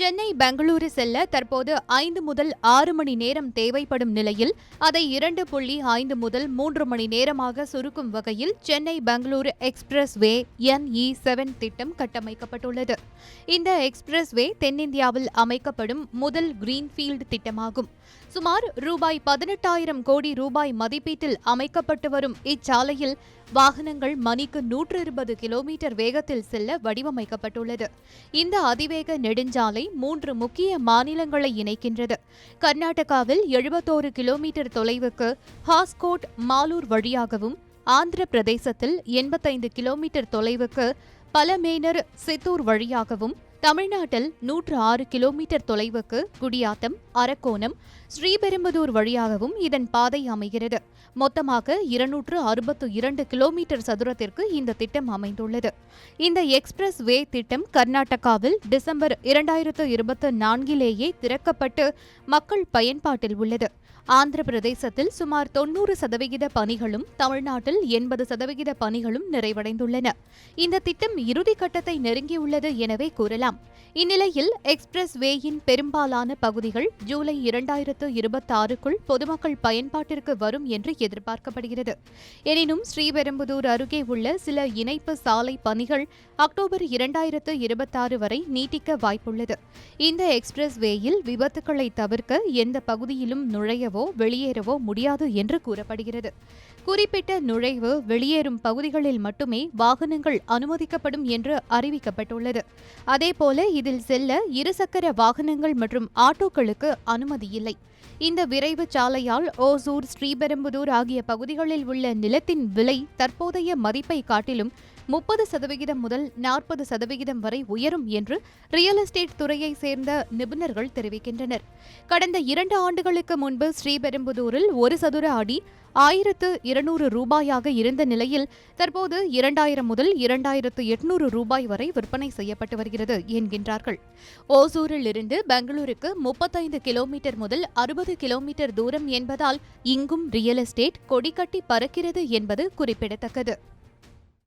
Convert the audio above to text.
சென்னை பெங்களூரு செல்ல தற்போது 5 முதல் 6 மணி நேரம் தேவைப்படும் நிலையில் அதை 2.5 முதல் 3 மணி நேரமாக சுருக்கும் வகையில் சென்னை பெங்களூரு எக்ஸ்பிரஸ் வே NE7 திட்டம் கட்டமைக்கப்பட்டுள்ளது. இந்த எக்ஸ்பிரஸ் வே தென்னிந்தியாவில் அமைக்கப்படும் முதல் கிரீன்ஃபீல்டு திட்டமாகும். சுமார் ரூபாய் 18,000 கோடி ரூபாய் மதிப்பீட்டில் அமைக்கப்பட்டு வரும் இச்சாலையில் வாகனங்கள் மணிக்கு 120 கிலோமீட்டர் வேகத்தில் செல்ல வடிவமைக்கப்பட்டுள்ளது. இந்த அதிவேக நெடுஞ்சாலை 3 முக்கிய மாநிலங்களை இணைக்கின்றது. கர்நாடகாவில் 71 கிலோமீட்டர் தொலைவுக்கு ஹாஸ்கோட் மாலூர் வழியாகவும், ஆந்திர பிரதேசத்தில் 85 கிலோமீட்டர் தொலைவுக்கு பலமேனர் சித்தூர் வழியாகவும், தமிழ்நாட்டில் 106 கிலோமீட்டர் தொலைவுக்கு குடியாத்தம், அரக்கோணம், ஸ்ரீபெரும்புதூர் வழியாகவும் இதன் பாதை அமைகிறது. மொத்தமாக 262 கிலோமீட்டர் சதுரத்திற்கு இந்த திட்டம் அமைந்துள்ளது. இந்த எக்ஸ்பிரஸ் வே திட்டம் கர்நாடகாவில் டிசம்பர் 2024 திறக்கப்பட்டு மக்கள் பயன்பாட்டில் உள்ளது. ஆந்திர பிரதேசத்தில் சுமார் 90% பணிகளும், தமிழ்நாட்டில் 80% பணிகளும் நிறைவடைந்துள்ளன. இந்த திட்டம் இறுதிக்கட்டத்தை நெருங்கியுள்ளது எனவே கூறலாம். இந்நிலையில் எக்ஸ்பிரஸ் வேயின் பெரும்பாலான பகுதிகள் ஜூலை 2026க்குள் பொதுமக்கள் பயன்பாட்டிற்கு வரும் என்று எதிர்பார்க்கப்படுகிறது. எனினும் ஸ்ரீபெரும்புதூர் அருகே உள்ள சில இணைப்பு சாலை பணிகள் அக்டோபர் 2026 வரை நீட்டிக்க வாய்ப்புள்ளது. இந்த எக்ஸ்பிரஸ் வேயில் விபத்துக்களை தவிர்க்க எந்த பகுதியிலும் நுழையவோ வெளியேறவோ முடியாது என்று கூறப்படுகிறது. குறிப்பிட்ட நுழைவு வெளியேறும் பகுதிகளில் மட்டுமே வாகனங்கள் அனுமதிக்கப்படும் என்று அறிவிக்கப்பட்டுள்ளது. அதேபோல இதில் செல்ல இருசக்கர வாகனங்கள் மற்றும் ஆட்டோக்களுக்கு அனுமதி இல்லை. இந்த விரைவு சாலையால் ஓசூர், ஸ்ரீபெரும்புதூர் ஆகிய பகுதிகளில் உள்ள நிலத்தின் விலை தற்போதைய மதிப்பை காட்டிலும் 30% முதல் 40% வரை உயரும் என்று ரியல் எஸ்டேட் துறையை சேர்ந்த நிபுணர்கள் தெரிவிக்கின்றனர். கடந்த 2 ஆண்டுகளுக்கு முன்பு ஸ்ரீபெரும்புதூரில் ஒரு சதுர அடி 1,200 ரூபாயாக இருந்த நிலையில் தற்போது 2,000 முதல் 2,800 ரூபாய் வரை விற்பனை செய்யப்பட்டு வருகிறது என்கின்றார்கள். ஓசூரில் இருந்து பெங்களூருக்கு 35 கிலோமீட்டர் முதல் 60 கிலோமீட்டர் தூரம் என்பதால் இங்கும் ரியல் எஸ்டேட் கொடிகட்டி பறக்கிறது என்பது குறிப்பிடத்தக்கது.